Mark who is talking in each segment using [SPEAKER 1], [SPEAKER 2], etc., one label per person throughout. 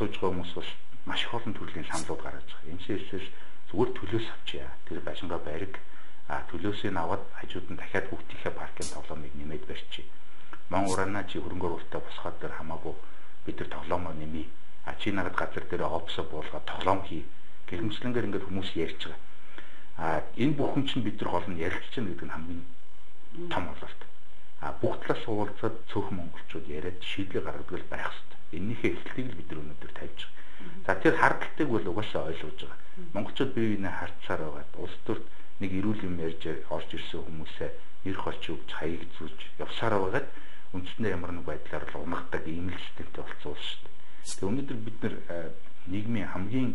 [SPEAKER 1] сууж байгаа хүмүүс бас маш их олон төрлийн саналууд гаргаж байгаа. МСС-с зүгээр төлөөс авчия. Тэр башингаа бариг төлөөсөө аваад хажууд нь дахиад хүүхдийнхээ паркын тоглоомыг нэмээд барьчих. Мон ураана чи хөрөнгө оруулалтаа босгоод тэр хамаагүй бид нар тоглоомоо нэмье. Чи нагад газар дээр офсо буулгаад тоглоом хий. Гэрмжлэнгээр ингээд хүмүүс ярьж байгаа. Энэ бүхэн чинь бид нар гол нь ярилцж байгаа гэдэг нь хамгийн том бололт. Бүх талаас уулзаад цөөхөн монголчууд яриад шийдлийг гаргадаг байх хэрэгтэй. Эннийхээ эхлэлийг л бид нар өнөөдөр тавьж байгаа. За тэр хардталтыг бол угаасаа ойлгож байгаа. Монголчууд бие биенээ хардсаар байгаа. Улс төрд нэг эрүүл юм ярьж орж ирсэн хүмүүсээ эрх олж өгч хаяг зүүж явсаар байгаад үндсэндээ ямар нэг байдлаар л унагдаг ийм л системтэй болцсон улс шүү дээ. Тэгээ өнөөдөр бид нар нийгмийн хамгийн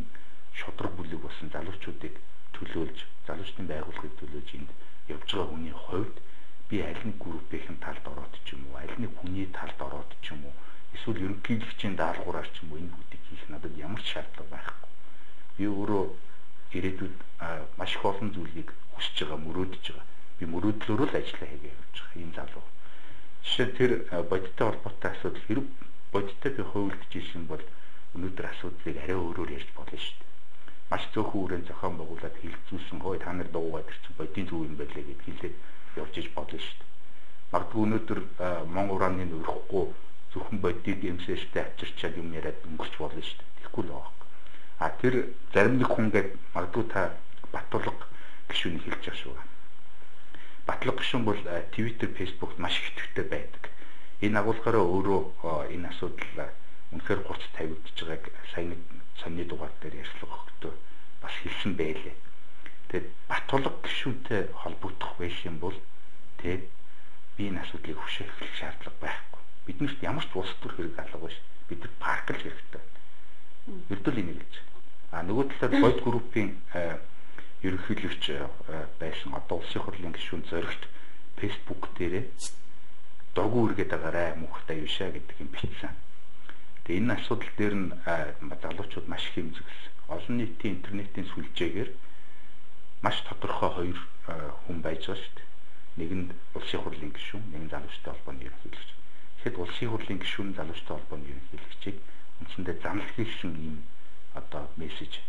[SPEAKER 1] шудраг бүлэг болсон залуучуудыг төлөөлж, залуучдын байгууллагыг төлөөлж энд явж байгаа хүний хувьд би аль нэг группийн талд ороод ч юм уу, аль нэг хүний талд ороод ч юм уу, эсвэл ерөнхийлөгчийн даалгавраар ч юм уу энэ бүдийг хийх надад ямар ч шаардлага байхгүй. Би өөрөө ирээдүйд маш их олон зүйлийг хүсэж байгаа, мөрөөдөж байгаа. Би мөрөөдлөөрөө л ажиллаа хийгээ явж байгаа ийм залуу. Жишээ нь тэр бодиттой холбоотой асуудал хэрэг бодиттой би хувилдаж ирсэн бол өнөөдөр асуудлыг арай өөрөөр ярьж болно шүү дээ. Маш цөөхөн үрэн зохион байгуулад хилцүүлсэн хой та нар дуугаад ирсэн бодийн зөв юм байлээ гэд хэлээд явж иж болно шүү дээ. Магадгүй өнөөдөр Монгол урааны өрөхгүй зөвхөн бодийг эмсэжтэй авчирчаад юм яриад өнгөрч болно шүү дээ. Тэгэхгүй л байгаа. Тэр зарим нэг хүн гээд магадгүй та Батулга гишүүнийг хэлж байгаа шүү. Батулга гишүүн бол Twitter, Facebook маш их идэвхтэй байдаг. Энэ агуулгаараа өөрөө энэ асуудал үнэхээр 30 тавигдж байгааг сайн нэг сонины дугаар дээр ярьслага өгдөө бас хэлсэн байлээ. Тэгээд Батулга гишүүнтэй холбогдох байсан бол би энэ асуудлыг хөшөөлөх шаардлага байхгүй. Биднэрт ямар ч улс төр хэрэг алга биш. Бид нар парклж хэрэгтэй. Ердөө энийг хэлж. Нөгөө талаар бойд группийн ерөнхийлөгч байсан одоо улсын хурлын гишүүн зоригт Facebook дээрээ дургу үргээд байгаарай мөнхтэй юушаа гэдэг юм бичсэн. Тэгээ энэ асуудал дээр нь залуучууд маш их хэмжигсэн. Олон нийтийн интернетийн сүлжээгээр маш тодорхой хоёр хүн байж байгаа шүү дээ. Нэг нь улсын хурлын гишүүн, нэг нь залуучтай холбооны ерөнхийлөгч. Тэгэхэд улсын хурлын гишүүн залуучтай холбооны ерөнхийлөгчийг үндсэндээ замлах хийсэн юм одоо мессеж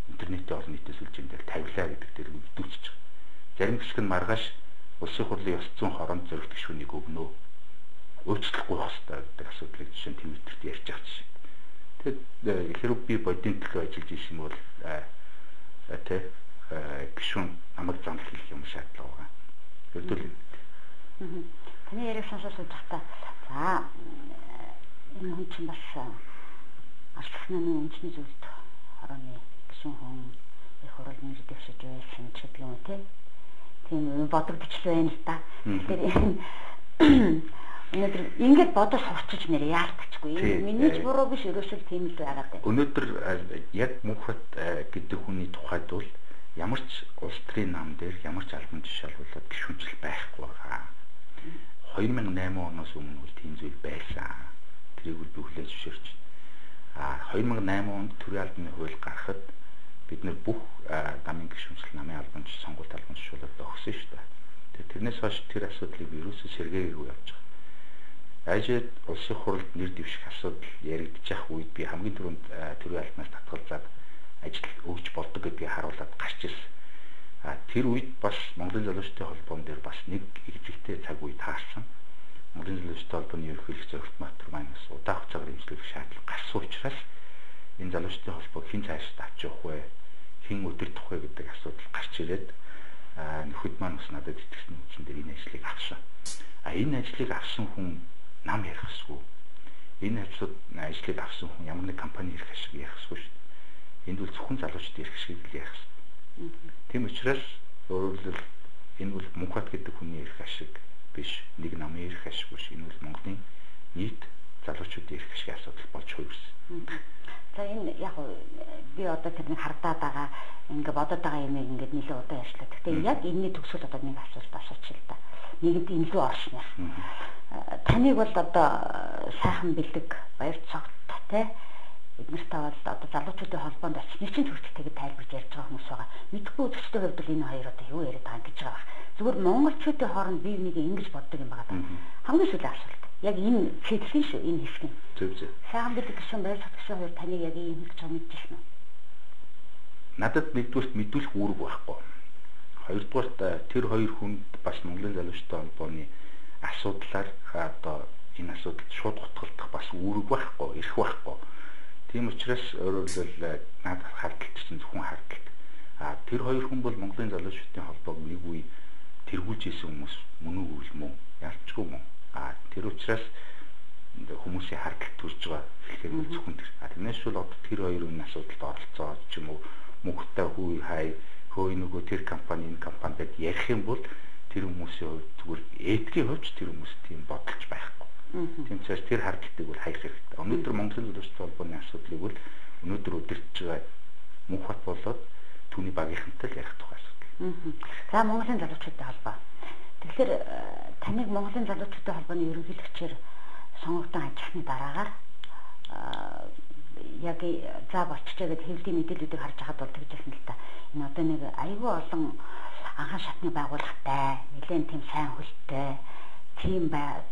[SPEAKER 1] интернетийн олон нийтийн сүлжээнд тавилаа гэдэг дээр өгдүүлчих. Зарим хэсэг нь маргааш улсын хурлын ёс зүйн хороонд зоригт гишүүнийг өгнө. Өөрчлөхгүй байх хэрэгтэй гэдэг асуудлыг жишээ нь Твиттерт ярьж байгаа чинь. Тэгэхэд хэрэг би бодийн төлөө ажиллаж исэн бол гишүүн намайг замлах юм шаардлага байгаа. Ердөө
[SPEAKER 2] таны яриг сонсож байхдаа за энэ хүн чинь бас алцсны үндэсний зүйлд хорооны гишүүн хүн их хурал нэр дэвшиж байсан ч гэдэг юм те. Тийм бодогдчих байна л да. Тэгэхээр өнөөдөр ингэж бодож сурчиж нэр яалтчихгүй. Миний ч буруу биш ерөөсөө тийм л байгаад байна.
[SPEAKER 1] Өнөөдөр яг Мөнхбат гэдэг хүний тухайд бол ямар ч улс төрийн нам дээр ямар ч албан тушаалуулаад гишүүнжил байхгүй байгаа. 2008 оноос өмнө бол тийм зүйл байсан. Тэрийг би хүлээж зөвшөөрч. 2008 онд төрийн албаны хууль гарахад бид нэр бүх намын гишүүнжил намын албан сонгуульт албан тушаалуулаад өгсөн шүү дээ. Тэрнээс хойш тэр асуудлыг ерөөсөө сэргээгээгүй явж байгаа. Ажид улсын хурлд нэр дэвших асуудал яригдчих үед би хамгийн түрүүнд төрийн албанаас татгалзаад ажил өгч болдог гэдгийг харуулад гарч ирсэн. Тэр үед бас Монголын залуучдын холбоон дээр бас нэг ихтэй цаг үе таарсан. Монголын залуучдын холбооны ерөнхийлөгч Зоригт Матур маань бас удаах цагаар хэмжлэх шаардлага гарсан учраас энэ залуучдын холбоог хэн цаашд авч явах вэ? Хэн өдөртөх вэ гэдэг асуудал гарч ирээд нөхөд маань бас надад итгэсэн үчин дээр энэ ажлыг авсан. Энэ ажлыг авсан хүн нам ярих хэсгүй. Энэ ажлыг авсан хүн ямар нэг компани ярих хэсэг ярих хэсгүй шүү дээ. Энд бол зөвхөн залуучууд ярих хэсгийг л ярих хэсэг. Тийм учраас өөрөлдөл энэ бол Мөнхбат гэдэг хүний ярих хэсэг биш. Нэг намын ярих хэсэг биш. Энэ бол Монголын нийт залуучуудын ярих хэсгийн асуудал болж хувирсан.
[SPEAKER 2] За энэ яг би одоо тэрнийг хардаад байгаа ингээ бодоод байгаа юм ингээд нэлээд удаа ярьчлаа. Гэхдээ яг энэний төгсгөл одоо нэг асуулт асуучих л да. Нэгэнд илүү орсон юм. Таныг бол одоо сайхан бэлэг баяр цогт те эднэртэй бол одоо залуучуудын холбоонд очны чинь хүртэл тэгээд тайлбарж ярьж байгаа хүмүүс байгаа. Мэдхгүй үзэгчтэй хувьд бол энэ хоёр одоо юу яриад байгаа гэж байгаа. Зүгээр монголчуудын хооронд бие биенийг ингэж боддог юм байна. Хамгийн сүүлийн асуулт. Яг энэ сэтгэлийн шүү энэ хэсэг нь.
[SPEAKER 1] Зөв.
[SPEAKER 2] Сайхан дэд гишүүн байр суурь гишүүн хоёр таны яг ийм гэж мэдчихсэн үү?
[SPEAKER 1] Надад нэгдүгээрт мэдүүлэх үүрэг байхгүй. Хоёрдугаарт тэр хоёр хүнд бас Монголын залуучуудын холбооны асуудлаар одоо энэ асуудалд шууд гутгалдах бас үүрэг байхгүй, эрх байхгүй. Тийм учраас өөрөөр надад хардлагч чинь зөвхөн хардлагт. Тэр хоёр хүн бол Монголын залуучуудын холбоог нэг үе тэргүүлж исэн хүмүүс мөн үү мөн ялцгүй мөн. Тэр учраас хүмүүсийн хардлагт төрж байгаа хэлэхээр зөвхөн тэр. Тэрнээс шул одоо тэр хоёрын асуудалд оролцоо ч юм уу мөнгөтэй хүй хай хөөе нөгөө тэр компани энэ компани гэд ярих юм бол тэр хүмүүсийн хувьд зүгээр этикийн хувьд тэр хүмүүс тийм бодолж байхгүй. Тийм учраас тэр хардлагтыг бол хаях хэрэгтэй. Өнөөдөр Монголын залуучуудын холбооны асуудлыг бол өнөөдөр удирдах байгаа мөнх бат болоод түүний багийнхантай л ярих тухай асуудал.
[SPEAKER 2] За Монголын залуучуудын холбоо. Тэгэхээр таныг Монголын залуучуудын холбооны ерөнхийлөгчээр сонгогдсон ажихны дараагаар яг за болчихжээ гэдэг хэвлэлийн мэдээллүүдийг харж байхад бол тэгжсэн л та. Энэ одоо нэг аюул олон анхан шатны байгууллагатай, нэлээд тийм сайн хөлттэй, тийм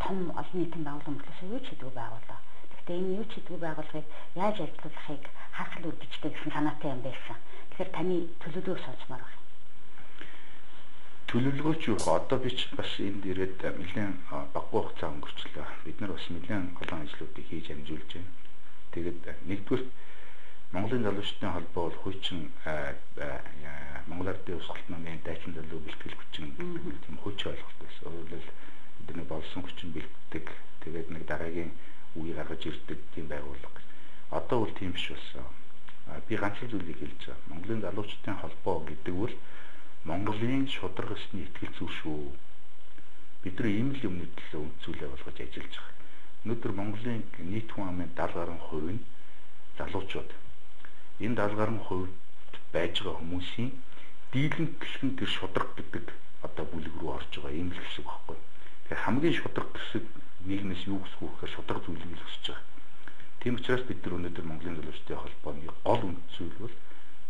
[SPEAKER 2] том олон нийтийн байгууллага мөртлөөс юу ч хийдэггүй байгууллага. Гэхдээ энэ юу ч хийдэггүй байгууллагыг яаж ажиллуулахыг хаахал үргэлжтэй гэсэн санаатай юм байсан. Тэгэхээр таны төлөвлөгөөг сонсомоор байна.
[SPEAKER 1] Төлөвлөгөөч юу хаа одоо би ч бас энд ирээд нэлээд баггүй хугацаа өнгөрчлөө. Бид нар бас нэлээд олон ажлуудыг хийж амжуулж байна. Тэгээд нэгдүгээр Монголын залуучуудын холбоо бол хуучин Монгол Ардын Усгалт намын дайчин залуу бэлтгэл хүчин гэдэг тийм хуучин ойлголт байсан. Өөрөлдөл бидний болсон хүчин бэлддэг. Тэгээд нэг дараагийн үе гаргаж ирдэг тийм байгууллага. Одоо бол тийм биш болсон. Би ганц зүйлийг хэлж байгаа. Монголын залуучуудын холбоо гэдэг бол Монголын шударга ёсны итгэл зүйл шүү. Бид нар ийм л юмны төлөө үнцүүлээ болгож ажиллаж байгаа. Өнөөдөр Монголын нийт хүн амын 70 гаруй хувь нь залуучууд. Энэ 70 гаруй хувьд байж байгаа хүмүүсийн дийлэнх гисгэн тэр шударга гэдэг одоо бүлэг рүү орж байгаа юм л хэсэг байхгүй. Тэгэхээр хамгийн шударга хэсэг нийгмээс юу хүсэх вэ гэхээр шударга зүйлийг л хүсэж байгаа. Тийм учраас бид нар өнөөдөр Монголын залуучуудын холбооны гол үнд зүйл бол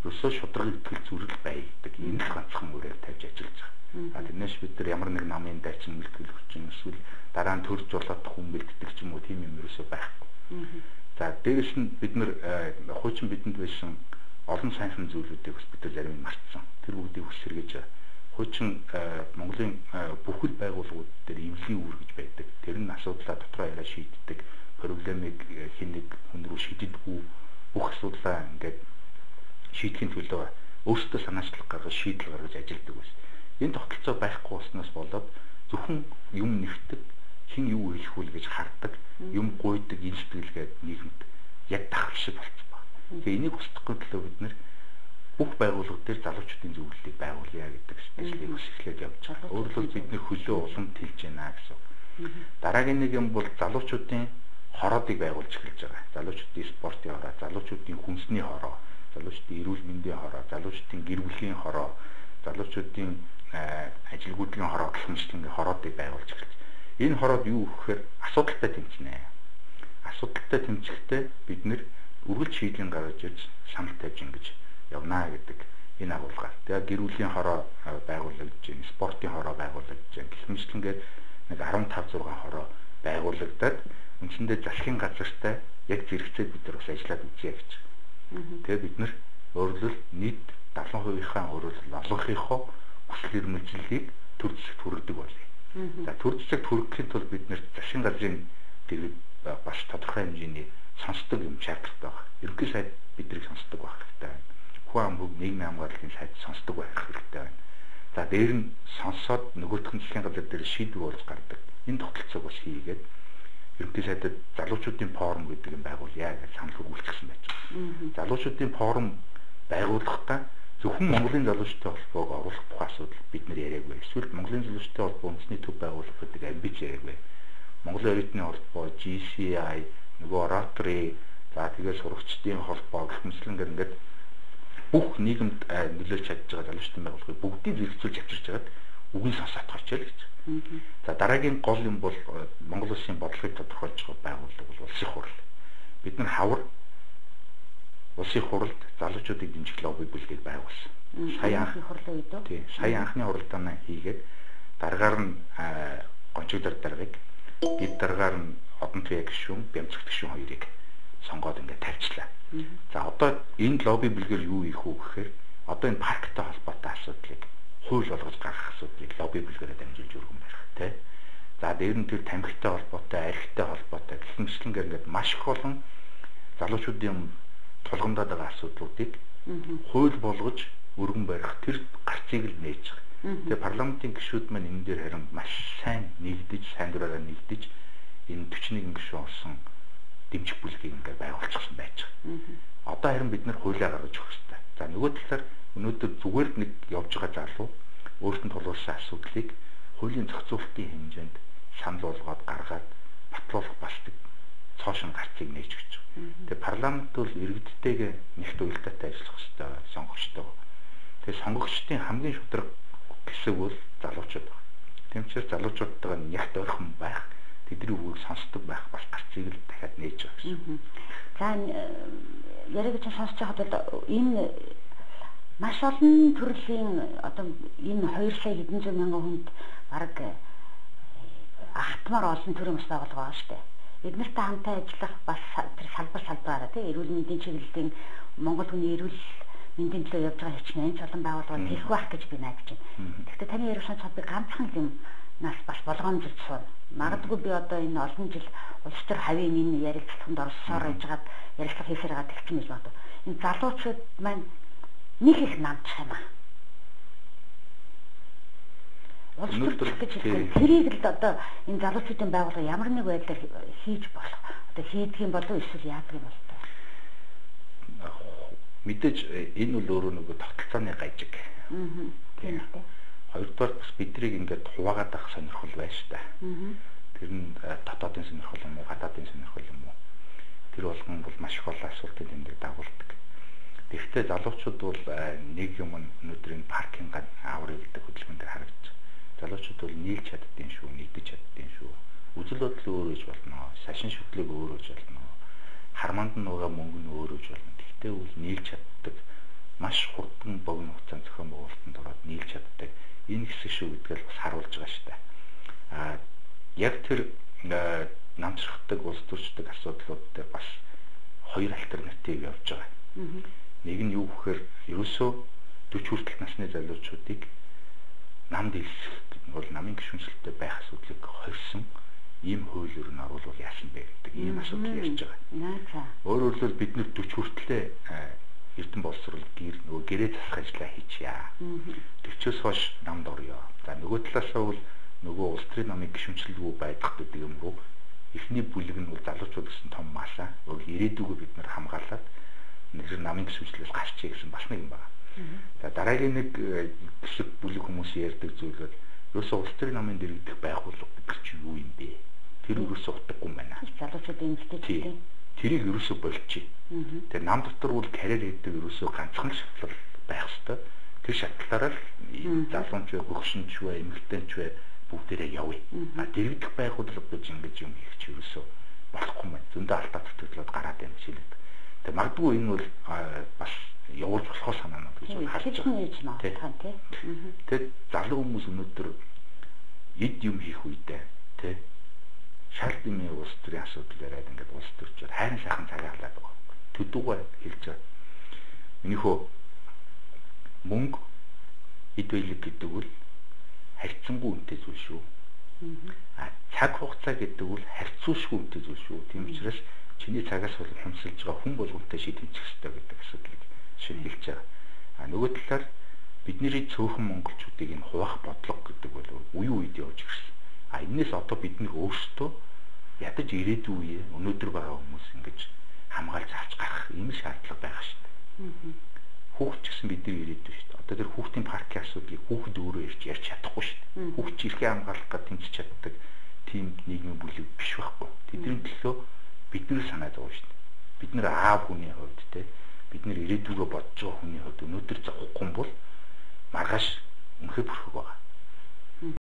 [SPEAKER 1] ерөөсөө шударга итгэл зүрэл байдаг. Энэ л ганцхан мөрөөр тавьж ажиллаж байгаа. Тэрнээс бид нар ямар нэг намын дайчин бэлтгэл хүчин эсвэл дараа нь төрж болоод хүн бэлддэг ч юм уу тийм юм ерөөсөө байхгүй. За дээрээс нь бид нар хуучин бидэнд байсан олон сайхан зүйлүүдийг бас бид нар зарим нь мартсан. Тэр бүгдийг хүсэргэж хуучин Монголын бүхэл байгууллагууд дээр эвлэлийн үүр гэж байдаг. Тэр нь асуудлаа дотроо яриа шийддэг, проблемыг хинэг хүн рүү шийддэггүй бүх асуудлаа ингээд шийдэхин төлөө өөрсдөө санаачлах гаргаж шийдэл гаргаж ажилладаг байсан. Энэ тогтолцоо байхгүй болсноос болоод зөвхөн юм нэвтдэг, хин юу хэлэх вэ гэж хардаг, юм гуйдаг, энэ сэтгэлгээд нийгэмд яг тахал шиг болчихсон байна. Тэгээ энийг устгахгүй төлөө бид нэр бүх байгууллагууд дээр залуучуудын зөвлөлийг байгуулъя гэдэг ажлыг эхлээд явж байгаа. Өөрөлдөл бид нэр хөлөө улам тэлж байна гэсэн. Дараагийн нэг юм бол залуучуудын хороодыг байгуулж эхэлж байгаа. Залуучуудын спортын хороо, залуучуудын хүнсний хороо, залуучуудын эрүүл мэндийн хороо, залуучуудын гэр бүлийн хороо, залуучуудын ажилгүйдлийн хороо гэх мэт хороодыг байгуулж эхэлж. Энэ хороод юу гэхээр асуудалтай тэмцэнэ. Асуудалтай тэмцэхдээ бид нэр үргэлж шийдлийн гаргаж ирж санал тавьж ингэж явнаа гэдэг энэ агуулгаар. Тэгээ гэр бүлийн хороо байгуулагдаж байна, спортын хороо байгуулагдаж байна. Гэх мэт ингээд нэг 15 6 хороо байгуулагдаад үндсэндээ засгийн газартай яг зэрэгцээд бид нар бас ажиллаад үзье гэж. Тэгээ бид нар өөрөлдөл нийт 70%-ийнхаа өөрөлдөл олонхийнхоо хүсэл эрмэлзлийг төр зэсэгт хүргэдэг болъё. За төр зэсэгт хүргэхийн тулд бид нэр засгийн газрын дэргэд бас тодорхой хэмжээний сонсдог юм шаардлагатай байна. Ерөнхий сайд биднийг сонсдог байх хэрэгтэй байна. Хүн ам бүг нийгмийн хамгааллын сайд сонсдог байх хэрэгтэй байна. За дээр нь сонсоод нөгөөх нь засгийн газар дээр шийдвэр болж гардаг. Энэ тогтолцоог бас хийгээд ерөнхий сайдад залуучуудын форум гэдэг юм байгуулъя гэж санал өгүүлчихсэн байж байгаа. Залуучуудын форум байгуулахдаа зөвхөн Монголын залуучуудын холбоог оруулах тухай асуудал бид нэр яриаггүй. Эсвэл Монголын залуучуудын холбоо үндэсний төв байгуулах гэдэг амбиц яриаггүй. Монголын оюутны холбоо, GCI, нөгөө Rotary, за тэгээд сурагчдын холбоо гэх мэтлэн ингээд бүх нийгэмд нөлөөлж чадж байгаа залуучуудын байгууллагыг бүгдийг зэрэгцүүлж авчирч байгаад үгийн сонсоод гарчаал гэж. За дараагийн гол юм бол Монгол Улсын бодлогыг тодорхойлж байгаа байгууллага бол улсын хурал. Бид нар хавар улсын хуралд залуучуудыг дэмжих лобби бүлгийг байгуулсан. Сая анхны хурлаа юу дөө? Тий, сая анхны хуралдаанаа хийгээд дараагаар нь гончигдар даргаыг Гэд дараагаар нь одон туяа гишүүн, бямцах гишүүн хоёрыг сонгоод ингээд тавьчлаа. За одоо энэ лобби бүлгээр юу ийх үү гэхээр одоо энэ парктай холбоотой асуудлыг хууль болгож гаргах асуудлыг лобби бүлгээрээ дамжуулж өргөн барих тий. За дээр нь тэр тамхитай холбоотой, архитай холбоотой гэх мэтчлэнгээр ингээд маш их олон залуучуудын тулгамдаад байгаа асуудлуудыг хууль болгож өргөн барих тэр гарцыг л нээж байгаа. Тэгээ парламентын гишүүд маань энэ дээр харин маш сайн нэгдэж, сайн дураараа нэгдэж энэ 41 гишүүн олсон дэмжих бүлгийг ингээд байгуулчихсан байж байгаа. Одоо харин бид нар хуулиа гаргаж өгөх хэрэгтэй. За нөгөө талаар өнөөдөр зүгээр нэг явж байгаа залуу өөртөө тулгуурсан асуудлыг хуулийн зохицуулалтын хэмжээнд санал болгоод гаргаад батлуулах бас цоошин гарцыг нээж өгч байгаа. Тэгээ парламент бол иргэдтэйгээ нэгт уялдаатай ажиллах хэрэгтэй сонгогчтой. Тэгээ сонгогчдын хамгийн шударга хэсэг бол залуучууд байна. Тийм учраас залуучуудтайгаа нягт ойрхон байх, тэдний үгийг сонсдог байх бас гарцыг л дахиад нээж байгаа гэсэн.
[SPEAKER 2] За яриаг чинь сонсож байхад бол энэ маш олон төрлийн одоо энэ 2 сая хэдэн зуун мянган хүнд бараг ахтмаар олон төрлийн бас байгууллага байгаа шүү дээ. Эднэртэй хамтаа ажиллах бас тэр салбараараа тийм эрүүл мэндийн чиглэлийн Монгол хүний эрүүл мэндийн төлөө явж байгаа хичнээн чулан байгууллагууд ирэх байх гэж би найдаж байна. Гэхдээ таны ярих сонсоод би ганцхан юм нас бас болгоомжлж суuna. Магадгүй би одоо энэ олон жил улс төр хавийн энэ ярилцлаганд орсоор яжгаад ярилцлага хийсээр байгаа гэх юм гэж бодов. Энэ залуучууд маань нэг их намчих юм аа. Улс төр гэж хэлсэн. Тэрийг л одоо энэ залуучуудын байгууллага ямар нэг байдлаар хийж болох. Одоо хийдэг юм болов эсвэл яадаг юм бол тоо.
[SPEAKER 1] Мэдээж энэ бол өөрөө нөгөө тогтолцооны гажиг. Тийм үү. Хоёрдугаар бас биднийг ингээд хуваагаад авах сонирхол байна шүү дээ. Тэр нь дотоодын сонирхол юм уу, гадаадын сонирхол юм уу? Тэр болгон бол маш их олон асуултыг тэмдэг дагуулдаг. Тэгэхдээ залуучууд бол нэг юм өнөөдрийн паркинг аврыг гэдэг хөдөлгөөн дээр харагдаж. Залуучууд бол нийлж чаддсан шүү, нэгдэж чаддсан шүү. Үзэл бодол өөр гэж болно. Шашин шүтлэг өөр гэж болно. Харманд нь байгаа мөнгө нь өөр гэж болно. Гэхдээ бол нийлж чаддаг, маш хурдан богино хугацаанд зохион байгуулалтанд ороод нийлж чаддаг энэ хэсэг шүү гэдгийг бас харуулж байгаа шүү дээ. Яг тэр намжрахдаг, улс төрчдөг асуудлууд дээр бас хоёр альтернатив явж байгаа. Нэг нь юу гэхээр ерөөсөө 40 хүртэл насны залуучуудыг намд илсэх бол намын гишүүнчлэлтэй байх асуудлыг хорьсон ийм хуулиор нь оруулах яасан бэ гэдэг ийм асуудал ярьж байгаа. Өөрөөр хэлбэл бид нэр 40 хүртлээ Эрдэнэ боловсрол нөгөө гэрээ засах ажлаа хийчихье. 40-оос хойш намд орё. За нөгөө талаасаа бол нөгөө улс төрийн намын гишүүнчлэлгүй байдах гэдэг юм руу эхний бүлэг нь бол залуучууд гэсэн том масаа. Өөр ирээдүгөө бид нар хамгаалаад нэг намын гишүүнчлэлээс гарчээ гэсэн бас нэг юм байна. За дараагийн нэг хэсэг бүлэг хүмүүс ярьдаг зүйл бол ерөөсөө улс төрийн намын дэргэдэх байгууллага гэдэг чинь юу юм бэ? Тэр ерөөсөө утгагүй юм байна.
[SPEAKER 2] Залуучуудын эмгтээчдийн
[SPEAKER 1] тэрийг ерөөсөө болчих. Тэгээ нам дотор бол карьер гэдэг ерөөсөө ганцхан шатлал байх ёстой. Тэр шатлалаараа л залуучч бай, хөгшинч бай, эмэгтэйч бай бүгдээрээ явъя. Дэргэдэх байгууллагууд ингэж юм хийх чи ерөөсөө болохгүй юм байна. Зөндөө алдаа төтөлөд гараад байна шилээд. Тэгээ магадгүй энэ бол бас явуулж болох санаа надад гэж харж байгаа. Тэгээд залуу хүмүүс өнөөдөр эд юм хийх үедээ тий шалтгааны улс төрийн асуудал яриад ингээд улс төрчөөр хайрын сайхан цагаалаад байгаа. Төдөөг хэлж байгаа. Минийхөө мөнгө эд байлиг гэдэг бол харьцангуй үнэтэй зүйл шүү. Цаг хугацаа гэдэг бол харьцуулшгүй үнэтэй зүйл шүү. Тийм учраас чиний цагаас бол хүмсэлж байгаа хүн болгонтэй шийдвэрлэх хэрэгтэй гэдэг асуудлыг шийдэлж байгаа. Нөгөө талаар бидний цөөхөн монголчуудыг энэ хуваах бодлого гэдэг бол үе үед явж ирсэн. Энээс одоо бид нэг өөрсдөө ядаж ирээдүйн үе өнөөдөр байгаа хүмүүс ингэж хамгаалж авч гарах ийм шаардлага байгаа шүү дээ. Хүүхд ч гэсэн бидний ирээдүй шүү дээ. Одоо тэр хүүхдийн паркийн асуудлыг хүүхд өөрөө ярьж чадахгүй шүү дээ. Хүүхд ч эрхээ хамгаалах гэж тэмцэж чаддаг тийм нийгмийн бүлэг биш байхгүй. Тэдний төлөө бид нэр санаа зовж шүү дээ. Бид нэр аав хүний хувьд те бид нэр ирээдүгөө бодож байгаа хүний хувьд өнөөдөр зовхгүй бол маргааш үнэхээр бүрхэг байгаа.